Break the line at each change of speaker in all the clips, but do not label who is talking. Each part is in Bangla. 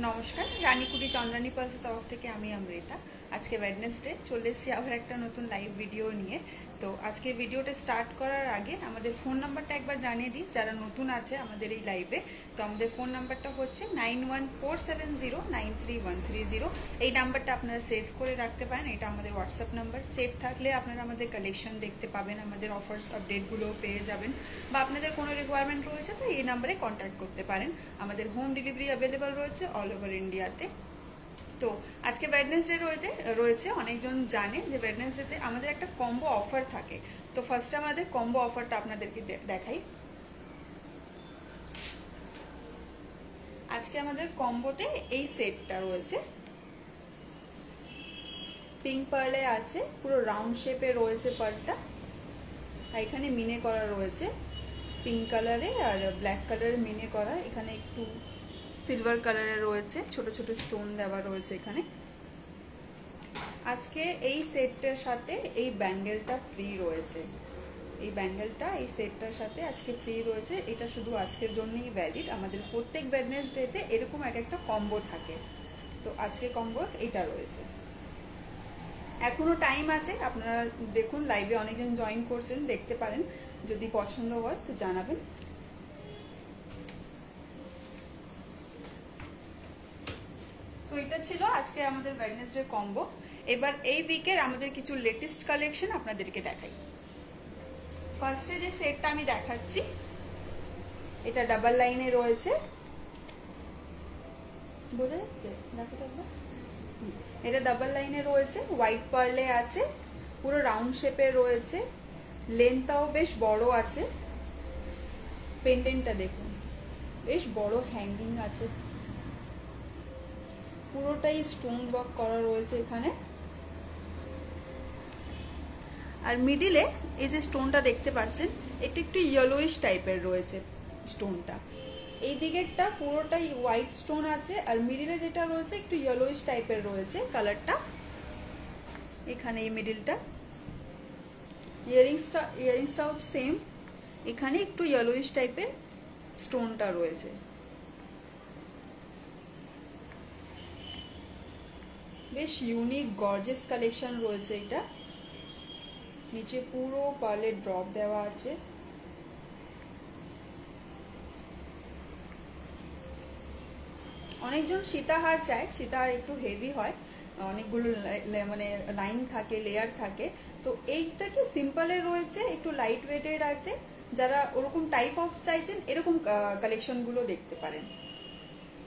নমস্কার, রানীকুটি চন্দ্রানী পালসের তরফ থেকে আমি অমৃতা। আজকে ওয়েডনেসডে, চলে এসেছি আবার একটা নতুন লাইভ ভিডিও নিয়ে। তো আজকে ভিডিওটা স্টার্ট করার আগে আমাদের ফোন নাম্বারটা একবার জানিয়ে দিই যারা নতুন আছে আমাদের এই লাইভে। তো আমাদের ফোন নাম্বারটা হচ্ছে 9147093130। এই নাম্বারটা আপনারা সেভ করে রাখতে পারেন, এটা আমাদের হোয়াটসঅ্যাপ নাম্বার। সেভ থাকলে আপনারা আমাদের কালেকশন দেখতে পাবেন, আমাদের অফার্স আপডেটগুলোও পেয়ে যাবেন, বা আপনাদের কোনো রিকোয়ারমেন্ট রয়েছে তো এই নাম্বারে কন্ট্যাক্ট করতে পারেন। আমাদের হোম ডেলিভারি অ্যাভেলেবল রয়েছে অল ওভার ইন্ডিয়াতে। তো আজকে ওয়েডনেসডে রয়েছে, অনেকজন জানে যে ওয়েডনেসডেতে আমাদের একটা কম্বো অফার থাকে। তো ফার্স্টে আমাদের কম্বো অফারটা আপনাদেরকে দেখাই। আজকে আমাদের কম্বোতে এই সেটটা রয়েছে, পিঙ্ক পার্লে আছে, পুরো রাউন্ড শেপে রয়েছে পার্টটা। এখানে মিনে করা রয়েছে পিঙ্ক কালারে আর ব্ল্যাক কালারে মিনে করা। এখানে একটু সিলভার কালারের রয়েছে, ছোট ছোট স্টোন দেওয়া রয়েছে এখানে। আজকে এই সেটটার সাথে এই ব্যাঙ্গেলটা ফ্রি রয়েছে, এই ব্যাঙ্গেলটা এই সেটটার সাথে আজকে ফ্রি রয়েছে। এটা শুধু আজকের জন্যই ভ্যালিড, আমাদের প্রত্যেক ওয়েডনেসডেতে এরকম একটা কম্বো থাকে। তো আজকে কম্বো এইটা রয়েছে, এখনো টাইম আছে, আপনারা দেখুন লাইভে অনেকজন জয়েন করছেন, দেখতে পারেন, যদি পছন্দ হয় তো জানাবেন। তো এটা ছিল আজকে আমাদের ওয়েডনেসডে কম্বো। এবার এই উইকের আমাদের কিছু লেটেস্ট কালেকশন আপনাদেরকে দেখাই। ফার্স্টে যে সেটটা আমি দেখাচ্ছি এটা ডাবল লাইনে রয়েছে, বোঝা যাচ্ছে? দেখো তো একবার, এটা ডাবল লাইনে রয়েছে, হোয়াইট পার্লে আছে, পুরো রাউন্ড শেপে রয়েছে, লেন্থটাও বেশ বড় আছে। পেন্ডেন্টটা দেখুন, বেশ বড় হ্যাঙ্গিং আছে, পুরোটাই স্টোন ওয়ার্ক করা রয়েছে এখানে। আর মিডিলে এই যে স্টোনটা দেখতে পাচ্ছেন, এটা একটু ইয়েলোইশ টাইপের রয়েছে স্টোনটা। এই দিকেরটা পুরোটাই হোয়াইট স্টোন আছে, আর মিডিলে যেটা রয়েছে একটু ইয়েলোইশ টাইপের রয়েছে কালারটা এখানে। এই মিডিলটা ইয়ারিংসটাও সেম, এখানে একটু ইয়েলোইশ টাইপের স্টোনটা রয়েছে। বেশ ইউনিক গর্জিয়াস কালেকশন রয়েছে এটা। নিচে পুরো পার্লের ড্রপ দেওয়া আছে, অনেকজন সীতাহার চায়, সীতাহার একটু হেভি হয়, অনেকগুলো মানে লাইন থাকে, লেয়ার থাকে। তো এইটা কি সিম্পলের রয়েছে, একটু লাইট ওয়েটের আছে। যারা ওরকম টাইপ অফ চাইছেন এরকম কালেকশনগুলো দেখতে পারেন,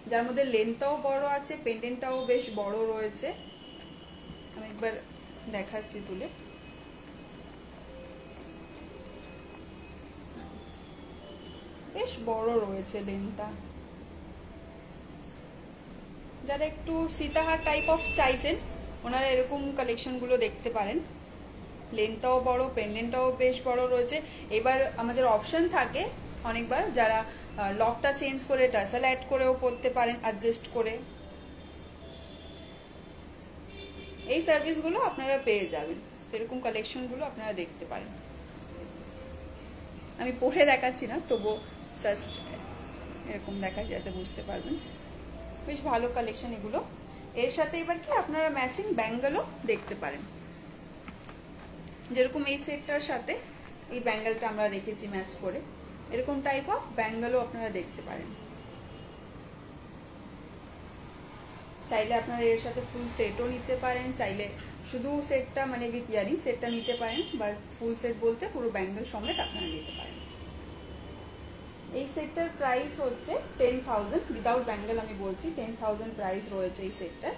যার মধ্যে লেন্থটাও বড় আছে, পেন্ডেন্টটাও বেশ বড় রয়েছে। আমি একবার দেখাচ্ছি তুলে, বেশ বড় রয়েছে লেন্থটা। যারা একটু সীতাহার টাইপ অফ চাইছেন ওনারা এরকম কালেকশনগুলো দেখতে পারেন। লেন্থটাও বড়, পেন্ডেন্টটাও বেশ বড় রয়েছে। এবার আমাদের অপশন থাকে অনেকবার, যারা লকটা চেঞ্জ করে টাসেল অ্যাড করেও পরতে পারেন অ্যাডজাস্ট করে। এই সার্ভিসগুলো আপনারা পেয়ে যাবেন, এরকম কালেকশনগুলো আপনারা দেখতে পারেন। আমি পরে দেখাচ্ছি না, তবুও জাস্ট এরকম দেখা যাতে বুঝতে পারবেন। বেশ ভালো কালেকশন এগুলো। এর সাথে এবার কি আপনারা ম্যাচিং ব্যাঙ্গেলও দেখতে পারেন, যেরকম এই সেটটার সাথে এই ব্যাঙ্গেলটা আমরা রেখেছি ম্যাচ করে, এরকম টাইপ অফ ব্যাঙ্গেলও আপনারা দেখতে পারেন। চাইলে আপনারা এর সাথে ফুল সেটও নিতে পারেন, চাইলে শুধু সেটটা মানে উইথ ইয়ারিং সেটটা নিতে পারেন, বা ফুল সেট বলতে পুরো ব্যাঙ্গেল সমেত আপনারা নিতে পারেন। এই সেটটার প্রাইস হচ্ছে 10,000, উইদাউট ব্যাঙ্গেল আমি বলছি, 10,000 প্রাইস রয়েছে এই সেটটার।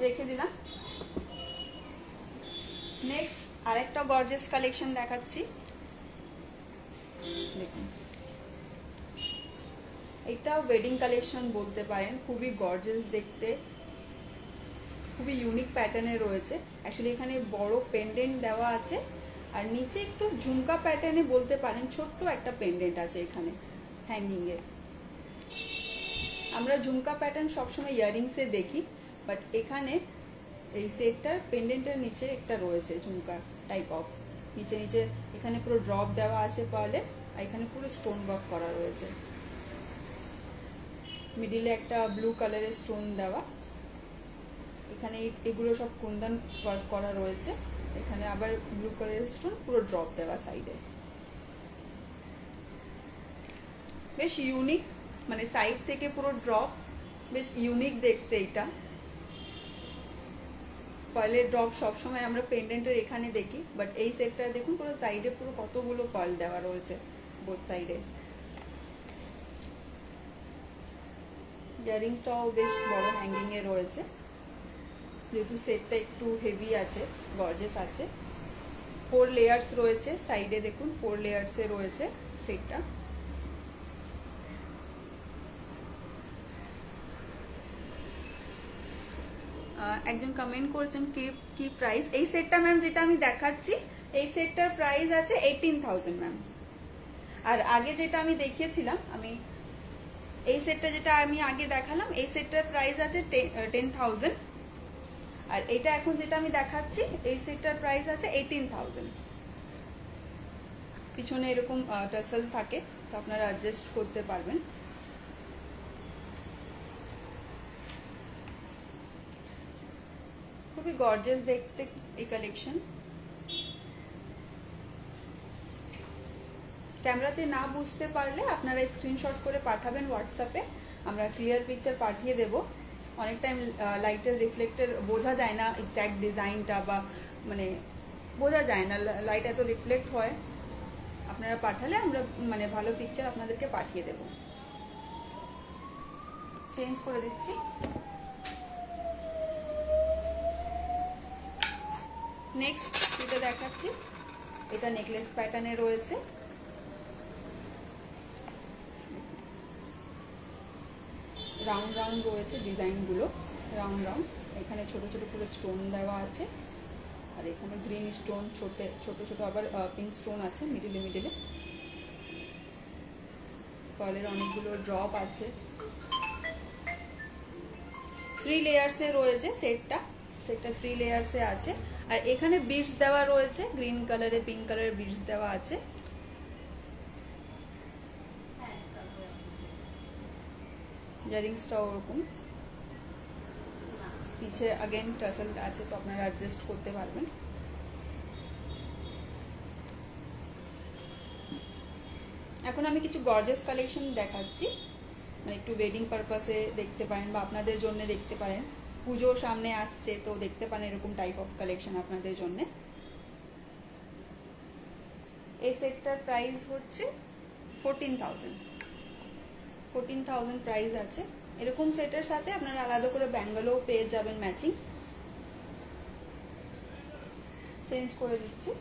রেখে দিলাম। নেক্সট আরেকটা গর্জিয়াস কালেকশন দেখাচ্ছি, দেখুন। এটা ওয়েডিং কালেকশন বলতে পারেন, খুবই গর্জিয়াস দেখতে, খুবই ইউনিক প্যাটার্নে রয়েছে। অ্যাকচুয়ালি এখানে বড় পেন্ডেন্ট দেওয়া আছে, আর নিচে একটু ঝুমকা প্যাটার্নে বলতে পারেন, ছোট্ট একটা পেন্ডেন্ট আছে এখানে হ্যাঙ্গিংয়ে। আমরা ঝুমকা প্যাটার্ন সবসময় ইয়ারিংসে দেখি, বাট এখানে এই সেটটার পেন্ডেন্টের নিচে একটা রয়েছে ঝুমকা টাইপ অফ, নিচে নিচে এখানে পুরো ড্রপ দেওয়া আছে পার্লের, আর এখানে পুরো স্টোন ওয়ার্ক করা রয়েছে। মিডিলে একটা ব্লু কালারের স্টোন দেওয়া, এখানে এগুলো সব কুন্দন ওয়ার্ক করা রয়েছে, এখানে আবার ব্লু কালারের স্টোন পুরো ড্রপ দেওয়া সাইডে, বেশ ইউনিক, মানে সাইড থেকে পুরো ড্রপ, বেশ ইউনিক দেখতে এটা। পার্লের ড্রপ সবসময় আমরা পেন্ডেন্টের এখানে দেখি, বাট এই সেটটা দেখুন পুরো সাইডে পুরো কতগুলো পার্ল দেওয়া রয়েছে বোথ সাইডে। ইয়ারিংসটাও বেশ বড় হ্যাঙ্গিংয়ে রয়েছে, যেহেতু সেটটা একটু হেভি আছে, গর্জিয়াস আছে। 4 লেয়ার্স রয়েছে সাইডে, দেখুন 4 লেয়ার্সে রয়েছে সেটটা। একজন কমেন্ট করেছেন কি প্রাইস এই সেটটা ম্যাম, যেটা আমি দেখাচ্ছি এই সেটটার প্রাইস আছে 18,000 ম্যাম। আর আগে যেটা আমি দেখিয়েছিলাম, আমি এই সেটটা যেটা আমি আগে দেখালাম এই সেটটার প্রাইস আছে 10,000, আর এটা এখন যেটা আমি দেখাচ্ছি এই সেটটার প্রাইস আছে 18,000। পিছনে এরকম টাসেল থাকে, তো আপনারা অ্যাডজাস্ট করতে পারবেন। খুবই গর্জিয়াস দেখতে এই কালেকশন। ক্যামেরাতে না বুঝতে পারলে আপনারা স্ক্রিনশট করে পাঠাবেন হোয়াটসঅ্যাপে, আমরা ক্লিয়ার পিকচার পাঠিয়ে দেব। অনেক টাইম লাইটের রিফ্লেক্টের বোঝা যায় না এক্স্যাক্ট ডিজাইনটা, বা মানে বোঝা যায় না, লাইট এত রিফ্লেক্ট হয়। আপনারা পাঠালে আমরা মানে ভালো পিকচার আপনাদেরকে পাঠিয়ে দেব। চেঞ্জ করে দিচ্ছি। নেক্সট যেটা দেখাচ্ছি এটা নেকলেস প্যাটার্নে রয়েছে, রাউন্ড রাউন্ড রয়েছে ডিজাইনগুলো, রাউন্ড রাউন্ড। এখানে ছোট ছোট পুরো স্টোন দেওয়া আছে, আর এখানে গ্রিন স্টোন, ছোট ছোট আবার পিঙ্ক স্টোন আছে মিডিলে। পার্লের অনেকগুলো ড্রপ আছে। 3 লেয়ার্সে রয়েছে সেটটা 3 লেয়ার্সে আছে। আর এখানে বিডস দেওয়া রয়েছে, গ্রিন কালারে পিঙ্ক কালারের বিডস দেওয়া আছে। ইয়ারিংসটাও ওরকম, পিছে अगेन টাসেল আছে, তো আপনারা অ্যাডজাস্ট করতে পারবেন। এখন আমি কিছু গর্জিয়াস কালেকশন দেখাচ্ছি, মানে একটু ওয়েডিং পারপাসে দেখতে পারেন বা আপনাদের জন্য দেখতে পারেন, পুজো সামনে আসছে তো দেখতে পারেন এরকম টাইপ অফ কালেকশন আপনাদের জন্য। এই সেটটার প্রাইস হচ্ছে 14,000 প্রাইস আছে। এরকম সেটের সাথে আপনারা আলাদা করে ব্যাঙ্গেলও পেয়ে যাবেন ম্যাচিং। চেঞ্জ করে দিচ্ছি।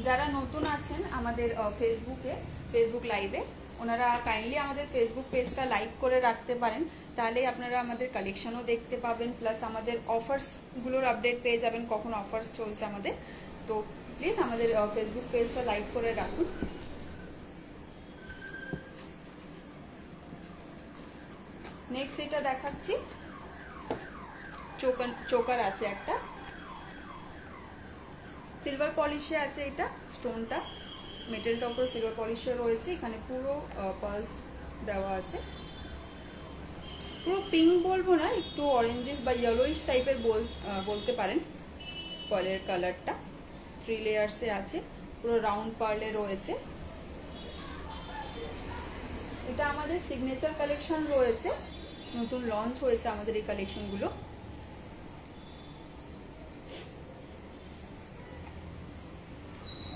যারা নতুন আছেন আমাদের ফেসবুক লাইভে, ওনারা কাইন্ডলি আমাদের ফেসবুক পেজটা লাইক করে রাখতে পারেন, তাহলে আপনারা আমাদের কালেকশনও দেখতে পাবেন, প্লাস আমাদের অফার্সগুলোর আপডেট পেয়ে যাবেন, কখন অফার্স চলছে আমাদের। তো প্লিজ আমাদের ফেসবুক পেজটা লাইক করে রাখুন। নেক্সট এটা দেখাচ্ছি, চোকার আছে একটা, সিলভার পলিশে আছে, এটা স্টোনটা মেটেলটা উপরে সিলভার পলিশে রয়েছে। এখানে পুরো পার্লস দেওয়া আছে, পুরো পিঙ্ক বলবো না, একটু অরেঞ্জিস বা ইয়েলোইশ টাইপের বলতে পারেন পার্লের কালারটা। 3 লেয়ার্সে আছে, পুরো রাউন্ড পার্লে রয়েছে। এটা আমাদের সিগনেচার কালেকশন রয়েছে, নতুন লঞ্চ হয়েছে আমাদের এই কালেকশনগুলো।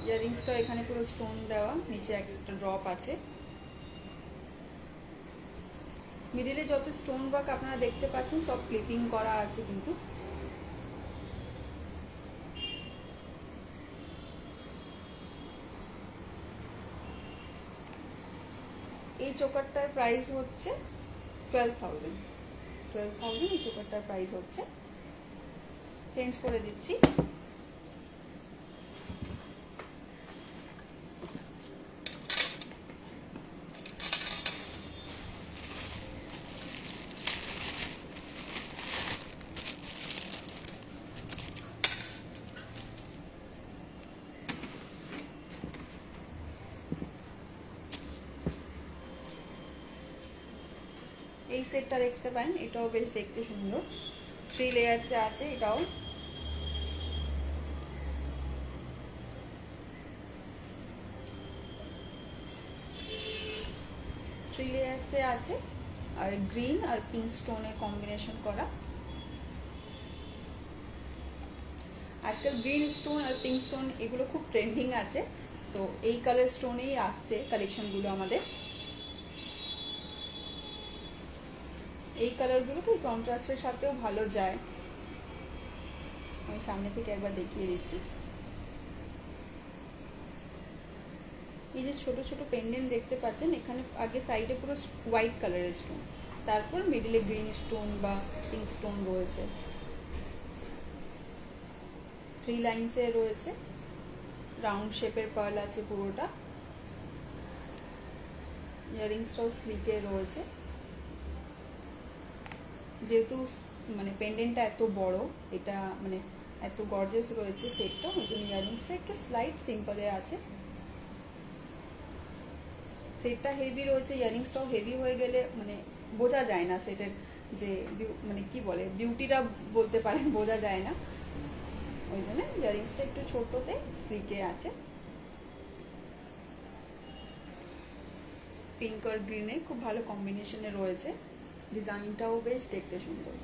ইয়ারিংসটা এখানে পুরো স্টোন দেওয়া, নিচে একটা ড্রপ আছে। মিডিলে যত স্টোন ওয়ার্ক আপনারা দেখতে পাচ্ছেন সব ক্লিপিং করা আছে কিন্তু। এই চোকারটার প্রাইস হচ্ছে 12,000 এই চোকারটার প্রাইস হচ্ছে। চেঞ্জ করে দিচ্ছি। এই সেটটা দেখতে পারেন, এটাও বেশ দেখতে সুন্দর, 3 লেয়ার্সে আছে। এটাও 3 লেয়ার্সে আছে, আর গ্রিন আর পিঙ্ক স্টোনে কম্বিনেশন করা। আজকাল গ্রিন স্টোন আর পিঙ্ক স্টোন এগুলো খুব ট্রেন্ডিং আছে, তো এই কালার স্টোনেই আসছে কালেকশনগুলো আমাদের। এই কালারগুলো কি কন্ট্রাস্টের সাথেও ভালো যায়। আমি সামনে থেকে একবার দেখিয়ে দিচ্ছি। এই যে ছোট ছোট পেন্ডেন্ট দেখতে পাচ্ছেন, এখানে আগে সাইডে পুরো হোয়াইট কালারের স্টোন, তারপর মিডিলে গ্রিন স্টোন বা পিঙ্ক স্টোন রয়েছে। 3 লাইন্সে রয়েছে, রাউন্ড শেপের পার্ল আছে পুরোটা। ইয়ারিংসটাও স্লিকে রয়েছে। যেহেতু মানে পেন্ডেন্টটা এত বড়, এটা মানে এত গর্জিয়াস রয়েছে সেটটা, ওই জন্য ইয়ারিংসটা একটু স্লাইট সিম্পলে আছে। সেটটা হেভি রয়েছে, ইয়ারিংসটাও হেভি হয়ে গেলে মানে বোঝা যায় না সেটের যে মানে কি বলে বিউটিটা বলতে পারেন, বোঝা যায় না। ওই জন্য ইয়ারিংসটা একটু ছোটতে স্লিকে আছে। পিঙ্ক আর গ্রিনে খুব ভালো কম্বিনেশনে রয়েছে, ডিজাইনটাও বেশ দেখতে সুন্দর।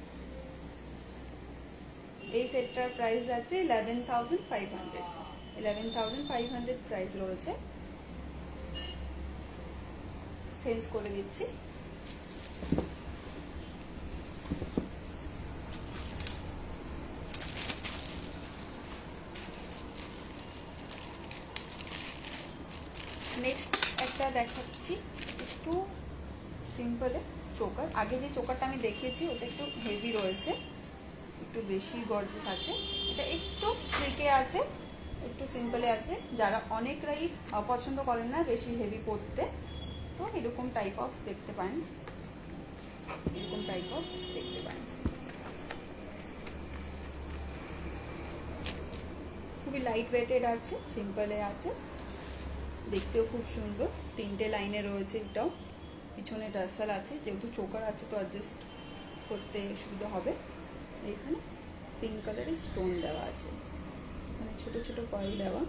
এই সেটটার প্রাইস আছে 11,500। 11,500 প্রাইস রয়েছে। চেঞ্জ করে দিচ্ছি। নেক্সট একটা দেখাচ্ছি একটু সিম্পলে চোকার। আগে যে চোকারটা আমি দেখিয়েছি ওটা একটু হেভি রয়েছে, একটু বেশি গর্জিয়াস আছে। এটা একটু স্লিকে আছে, একটু সিম্পলে আছে। যারা অনেকরাই পছন্দ করেন না বেশি হেভি পরতে, তো এরকম টাইপ অফ দেখতে পারেন, এরকম টাইপ অফ দেখতে পারেন। খুবই লাইট ওয়েটেড আছে, সিম্পলে আছে, দেখতেও খুব সুন্দর। 3টে লাইনে রয়েছে। এটাও পিছনে টার্সাল আছে, যেহেতু চোকার আছে তো অ্যাডজাস্ট করতে সুবিধা হবে। এখানে পিঙ্ক কালারের স্টোন দেওয়া আছে, এখানে ছোট ছোট পার্ল দেওয়া।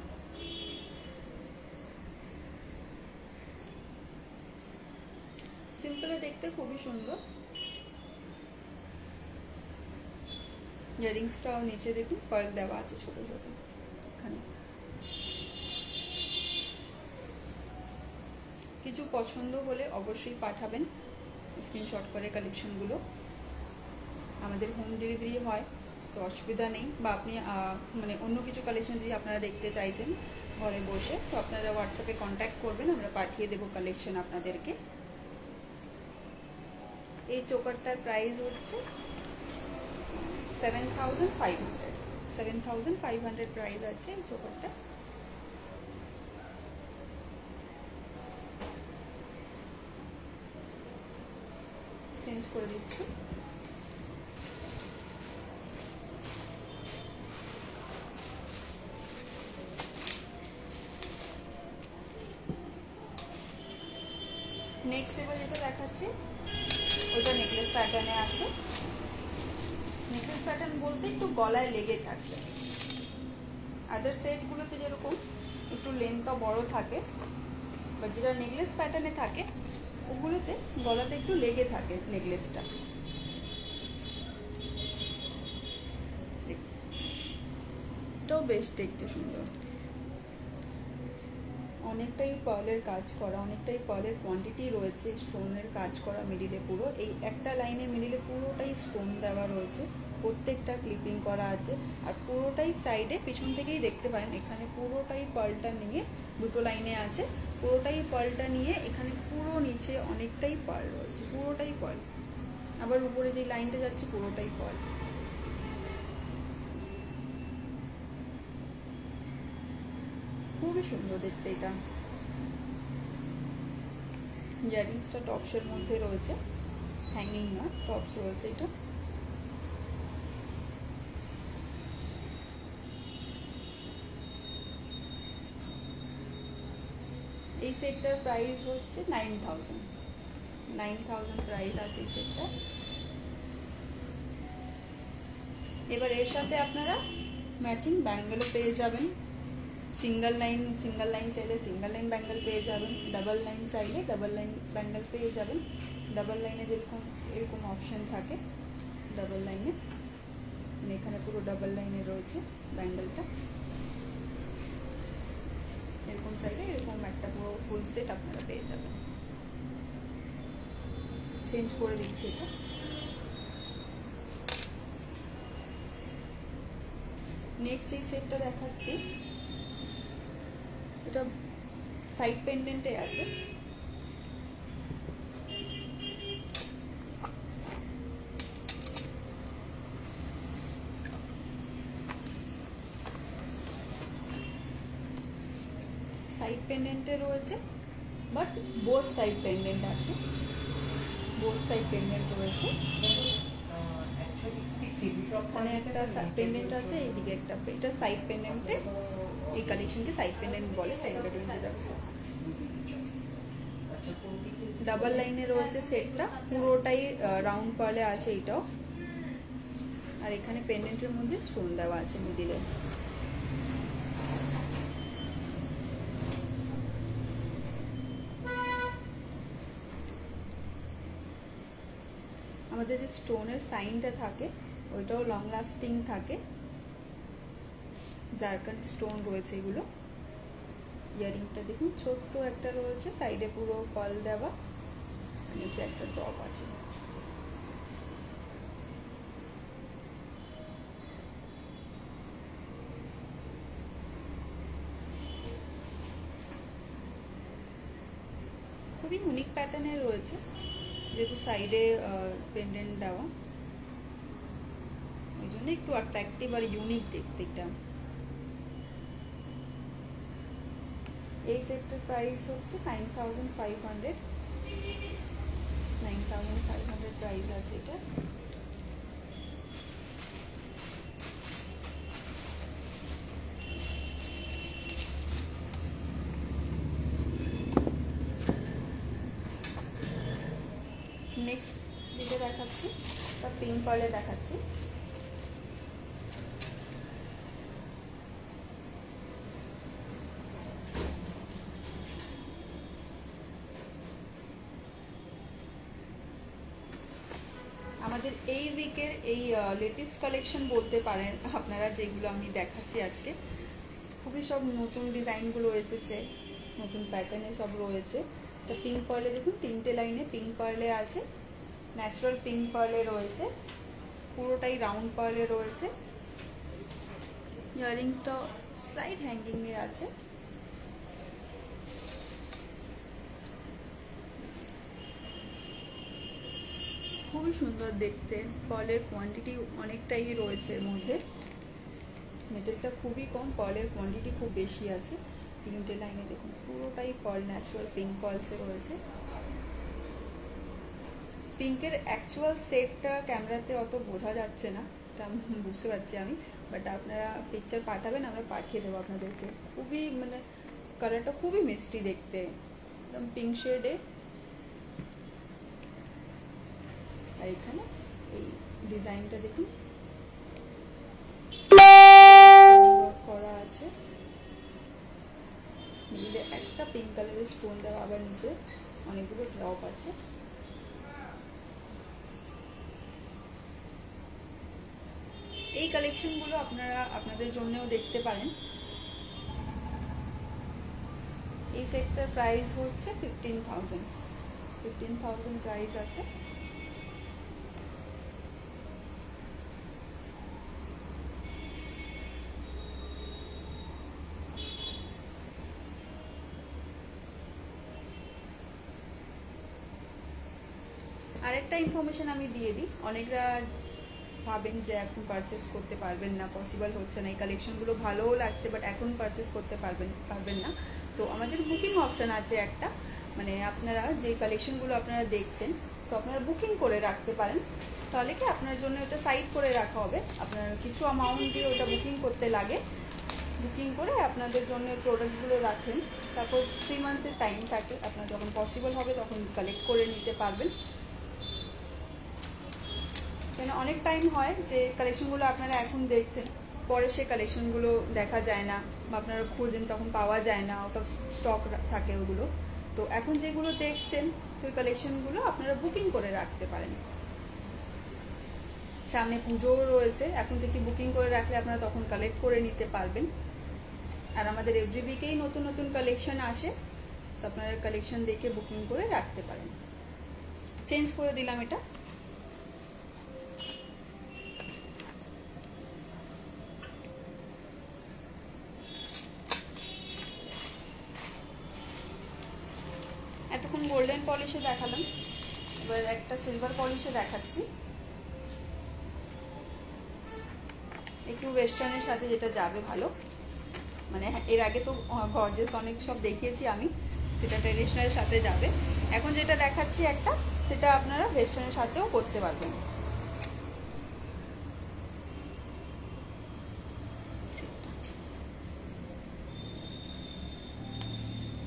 সিম্পলে দেখতে খুবই সুন্দর। ইয়ারিংসটাও নিচে দেখুন পার্ল দেওয়া আছে ছোট ছোট এখানে। কিছু পছন্দ হলে অবশ্যই পাঠাবেন স্ক্রিনশট করে কালেকশনগুলো। আমাদের হোম ডেলিভারি হয়, তো অসুবিধা নেই। বা আপনি মানে অন্য কিছু কালেকশন যদি আপনারা দেখতে চাইছেন ঘরে বসে, তো আপনারা হোয়াটসঅ্যাপে কন্ট্যাক্ট করবেন, আমরা পাঠিয়ে দেবো কালেকশন আপনাদেরকে। এই চোকারটার প্রাইস হচ্ছে 7,500। 7,500 প্রাইস আছে এই চোকারটা। চেঞ্জ করে দিচ্ছি। নেক্সট এবার যেটা দেখাচ্ছি ওটা নেকলেস প্যাটার্নে আছে। নেকলেস প্যাটার্ন বলতে একটু গলায় লেগে থাকবে। আদার সেটগুলোতে যেরকম একটু লেন্থটা বড় থাকে, বাট যেটা নেকলেস প্যাটার্নে থাকে ওগুলোতে গলাতে একটু লেগে থাকে নেকলেসটা। এটাও বেশ দেখতে সুন্দর। অনেকটাই পার্লের কাজ করা, অনেকটাই পার্লের কোয়ান্টিটি রয়েছে, স্টোনের কাজ করা মিডিলে পুরো। এই একটা লাইনে মিডিলে পুরোটাই স্টোন দেওয়া রয়েছে, প্রত্যেকটা ক্লিপিং করা আছে। আর পুরোটাই সাইডে পিছন থেকেই দেখতে পারেন, এখানে পুরোটাই পার্লটা নিয়ে 2টো লাইনে আছে, পুরোটাই পার্লটা নিয়ে এখানে পুরো নিচে অনেকটাই পার্ল রয়েছে, পুরোটাই পার্ল। আবার উপরে যে লাইনটা যাচ্ছে পুরোটাই পার্ল। খুবই সুন্দর দেখতে এটা। ইয়ারিংসটা টপসের মধ্যে রয়েছে, হ্যাঙ্গিং না, টপস রয়েছে এটা। এই সেটটার প্রাইস হচ্ছে 9,000। 9000 প্রাইস আছে এই সেটটা। এবার এর সাথে আপনারা ম্যাচিং ব্যাঙ্গেলও পেয়ে যাবেন। সিঙ্গেল লাইন চাইলে সিঙ্গেল লাইন ব্যাঙ্গেল পেয়ে যাবেন, ডাবল লাইন চাইলে ডাবল লাইন ব্যাঙ্গেল পেয়ে যাবেন। ডাবল লাইনে যেরকম এরকম অপশান থাকে ডাবল লাইনে, মানে এখানে পুরো ডাবল লাইনে রয়েছে ব্যাঙ্গেলটা। এরকম চাইলে এরকম একটা পুরো ফুল সেট আপনারা পেয়ে যাবেন। চেঞ্জ করে দিচ্ছি এটা। নেক্সট এই সেটটা দেখাচ্ছি, এটা সাইড পেন্ডেন্টে আছে। সাইড পেন্ডেন্টে রয়েছে, বাট বোথ সাইড পেন্ডেন্ট আছে, বোথ সাইড পেন্ডেন্ট রয়েছে। ওখানে একটা পেন্ডেন্ট আছে, এইদিকে একটা, এটা সাইড পেন্ডেন্টে, এই কালেকশনকে সাইড পেন্ডেন্ট বলে। সাইড পেন্ডেন্টে ডাবল লাইনে রয়েছে সেটটা, পুরোটাই রাউন্ড পার্লে আছে এইটাও। আর এখানে পেন্ডেন্টের মধ্যে স্টোন দেওয়া আছে মিডিলে। আমাদের যে স্টোনের সাইনটা থাকে ওইটাও লং লাস্টিং থাকে। জারকান স্টোন রয়েছে এগুলো। ইয়ারিংটা দেখুন ছোট্ট একটা রয়েছে, সাইডে পুরো পাল দেওয়া, নিচে একটা ড্রপ আছে। খুবই ইউনিক প্যাটার্নের রয়েছে, যেহেতু সাইডে পেন্ডেন্ট দেওয়া, ওই জন্য একটু অ্যাট্রাকটিভ আর ইউনিক দেখতে এটা। এই সেটটার প্রাইস হচ্ছে 9500 প্রাইস আছে এটা। নেক্সট যেটা দেখাচ্ছি তা পিঙ্ক পার্লে দেখাচ্ছি। আমাদের এই উইকের এই লেটেস্ট কালেকশন বলতে পারেন আপনারা, যেগুলো আমি দেখাচ্ছি আজকে। খুবই সব নতুন ডিজাইনগুলো এসেছে, নতুন প্যাটার্নে সব রয়েছে। এটা পিঙ্ক পার্লে দেখুন, তিনটে লাইনে পিঙ্ক পার্লে আছে, ন্যাচারাল পিঙ্ক পার্লে রয়েছে, পুরোটাই রাউন্ড পার্লে রয়েছে। ইয়ারিংটা স্লাইড হ্যাঙ্গিংয়ে আছে। খুবই সুন্দর দেখতে, পার্লের কোয়ান্টিটি অনেকটাই রয়েছে এর মধ্যে। মেটেলটা খুবই কম, পার্লের কোয়ান্টিটি খুব বেশি আছে। তিনটে লাইনে দেখুন পুরোটাই পার্ল, ন্যাচারাল পিঙ্ক পার্লসে রয়েছে। পিঙ্কের অ্যাকচুয়াল সেটটা ক্যামেরাতে অত বোঝা যাচ্ছে না, এটা বুঝতে পারছি আমি, বাট আপনারা পিকচার পাঠাবেন, আমরা পাঠিয়ে দেবো আপনাদেরকে। খুবই মানে কালারটা খুবই মিষ্টি দেখতে, একদম পিঙ্ক শেডে। আর এখানে এই ডিজাইনটা দেখুন করা আছে, মিডিলে একটা পিঙ্ক কালারের স্টোন দেওয়া, আবার নিচে অনেকগুলো ড্রপ আছে। এই কালেকশনগুলো আপনারা আপনাদের জন্যও দেখতে পারেন। এই সেটটার প্রাইস হচ্ছে 15,000 প্রাইস আছে। আরেকটা ইনফরমেশন আমি দিয়ে দিই, অনেকরা ভাবেন যে এখন পারচেস করতে পারবেন না, পসিবল হচ্ছে না। এই কালেকশনগুলো ভালোও লাগছে, বাট এখন পারচেস করতে পারবেন না। তো আমাদের বুকিং অপশান আছে একটা, মানে আপনারা যে কালেকশনগুলো আপনারা দেখছেন, তো আপনারা বুকিং করে রাখতে পারেন। তাহলে কি আপনার জন্য ওটা সাইড করে রাখা হবে, আপনার কিছু অ্যামাউন্ট দিয়ে ওটা বুকিং করতে লাগে। বুকিং করে আপনাদের জন্য প্রোডাক্টগুলো রাখেন, তারপর 3 মান্থসের টাইম থাকে, আপনার যখন পসিবল হবে তখন কালেক্ট করে নিতে পারবেন। কেন অনেক টাইম হয় যে কালেকশনগুলো আপনারা এখন দেখছেন, পরে সে কালেকশনগুলো দেখা যায় না, বা আপনারা খোঁজেন তখন পাওয়া যায় না, আউট অফ স্টক থাকে ওগুলো। তো এখন যেগুলো দেখছেন তো ওই কালেকশনগুলো আপনারা বুকিং করে রাখতে পারেন। সামনে পুজোও রয়েছে, এখন থেকে বুকিং করে রাখলে আপনারা তখন কালেক্ট করে নিতে পারবেন। আর আমাদের এভরি উইকেই নতুন নতুন কালেকশন আসে, তো আপনারা কালেকশন দেখে বুকিং করে রাখতে পারেন। চেঞ্জ করে দিলাম এটা। এতক্ষণ গোল্ডেন পলিশে দেখালাম, এবার একটা সিলভার পলিশে দেখাচ্ছি, একটু ওয়েস্টার্নের সাথে যেটা যাবে ভালো। মানে এর আগে তো গর্জেস অনেক সব দেখিয়েছি আমি, সেটা ট্রেডিশনালের সাথে যাবে। এখন যেটা দেখাচ্ছি একটা, সেটা আপনারা ওয়েস্টার্নের সাথেও করতে পারবেন।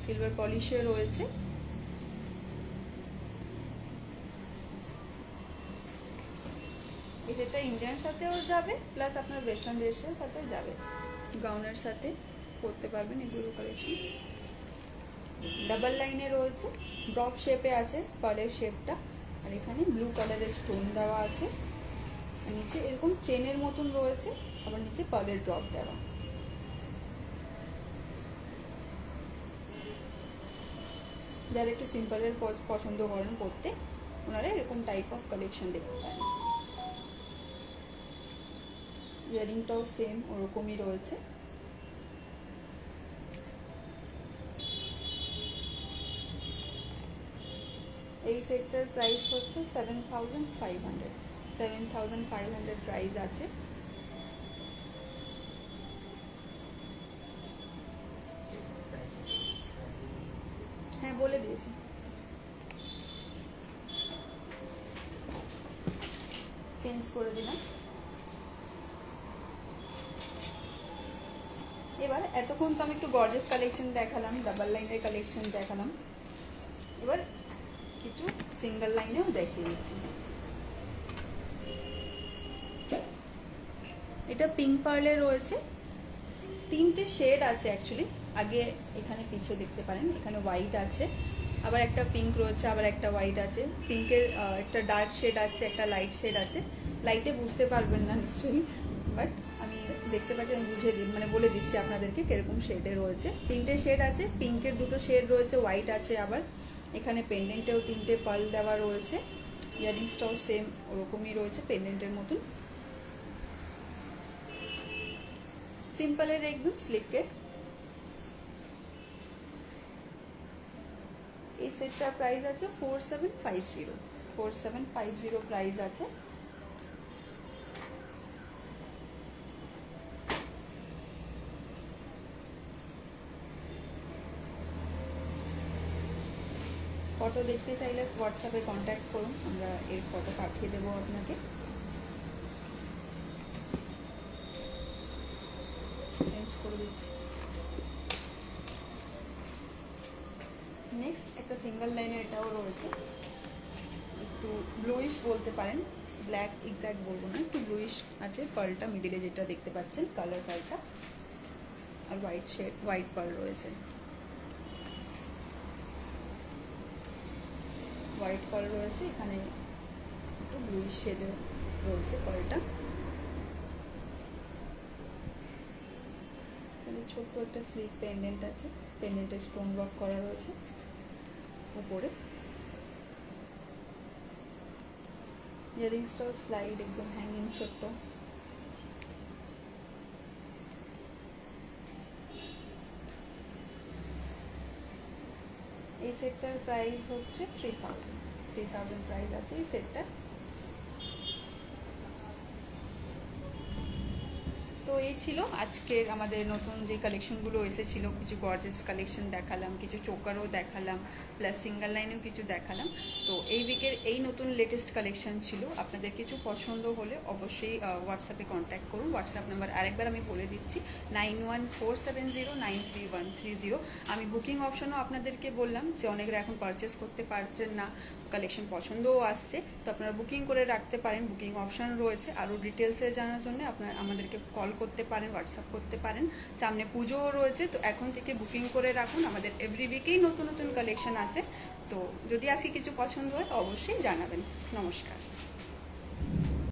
সিলভার পলিশে রয়েছে, এই সেটটা ইন্ডিয়ান সাথেও যাবে, প্লাস আপনার ওয়েস্টার্ন ড্রেসের সাথেও যাবে, গাউনের সাথে করতে পারবেন এগুলো কালেকশন। ডাবল লাইনে রয়েছে, ড্রপ শেপে আছে পার্লের শেপটা, আর এখানে ব্লু কালারের স্টোন দেওয়া আছে, আর নিচে এরকম চেনের মতন রয়েছে, আবার নিচে পার্লের ড্রপ দেওয়া। যারা একটু সিম্পলের পছন্দ করেন পরতে, ওনারা এরকম টাইপ অফ কালেকশন দেখতে পারেন। ইয়ারিংটাও সেম ওরকমই রয়েছে। এই সেটটার প্রাইস হচ্ছে 7,500 প্রাইস আছে। হ্যাঁ বলে দিয়েছি। চেঞ্জ করে দিলাম। এবার এতক্ষণ তো আমি একটু গর্জেস কালেকশন দেখালাম, ডাবল লাইনের কালেকশন দেখালাম, এবার কিছু সিঙ্গেল লাইনেও দেখিয়ে দিচ্ছি। এটা পিঙ্ক পার্লে রয়েছে, 3টে শেড আছে অ্যাকচুয়ালি, আগে এখানে পিছিয়ে দেখতে পারেন, এখানে হোয়াইট আছে, আবার একটা পিঙ্ক রয়েছে, আবার একটা হোয়াইট আছে, পিঙ্কের একটা ডার্ক শেড আছে, একটা লাইট শেড আছে। লাইটে বুঝতে পারবেন না নিশ্চয়ই, বাট আমি দেখতে পাচ্ছি, আমি বুঝিয়ে দিই, মানে বলে দিচ্ছি আপনাদেরকে কিরকম শেডে রয়েছে। 3টে শেড আছে, পিঙ্কের 2টো শেড রয়েছে, হোয়াইট আছে, আবার এখানে পেন্ডেন্টেও 3টে পার্ল দেওয়া রয়েছে, ইয়ারিংসটাও সেম ওরকমই রয়েছে পেন্ডেন্টের মতন। সিম্পলের একদম স্লিককে। এই সেটটার প্রাইস আছে 4750 প্রাইস আছে। ফটো দেখতে চাইলে হোয়াটসঅ্যাপে কন্ট্যাক্ট করুন, আমরা এর ফটো পাঠিয়ে দেবো আপনাকে। চেঞ্জ করে দিচ্ছি। নেক্সট একটা সিঙ্গেল লাইনে এটাও রয়েছে, একটু ব্লুইশ বলতে পারেন, ব্ল্যাক এক্স্যাক্ট বলবো না, একটু ব্লুইশ আছে পার্লটা, মিডিলে যেটা দেখতে পাচ্ছেন কালার পার্লটা, আর হোয়াইট শেড, হোয়াইট পার্ল রয়েছে, হোয়াইট পার্ল রয়েছে, এখানে একটু ব্লুইশ শেডে রয়েছে পার্লটা। এখানে ছোট্ট একটা স্লিপ পেন্ডেন্ট আছে, পেন্ডেন্টে স্টোন ওয়ার্ক করা রয়েছে উপরে। ইয়ারিংসটাও স্লাইড, একদম হ্যাঙ্গিং ছোট্ট। এই সেটটার প্রাইস হচ্ছে 3000 প্রাইস আছে এই সেটটা। তো এই ছিল আজকের আমাদের নতুন যে কালেকশনগুলো এসেছিলো। কিছু গর্জেস কালেকশন দেখালাম, কিছু চোকারও দেখালাম, প্লাস সিঙ্গেল লাইনেও কিছু দেখালাম। তো এই উইকের এই নতুন লেটেস্ট কালেকশন ছিল। আপনাদের কিছু পছন্দ হলে অবশ্যই হোয়াটসঅ্যাপে কন্ট্যাক্ট করুন। হোয়াটসঅ্যাপ নাম্বার আরেকবার আমি বলে দিচ্ছি, 9147093130। আমি বুকিং অপশনও আপনাদেরকে বললাম যে অনেকরা এখন পারচেস করতে পারছেন না, কালেকশন পছন্দও আসছে, তো আপনারা বুকিং করে রাখতে পারেন। বুকিং অপশন রয়েছে। আরও ডিটেলসে জানার জন্য আপনারা আমাদেরকে কল করতে পারেন, হোয়াটসঅ্যাপ করতে পারেন। সামনে পুজোও রয়েছে, তো এখন থেকে বুকিং করে রাখুন। আমাদের এভরি উইকেই নতুন নতুন কালেকশন আসে। তো যদি আজকে কিছু পছন্দ হয় অবশ্যই জানাবেন। নমস্কার।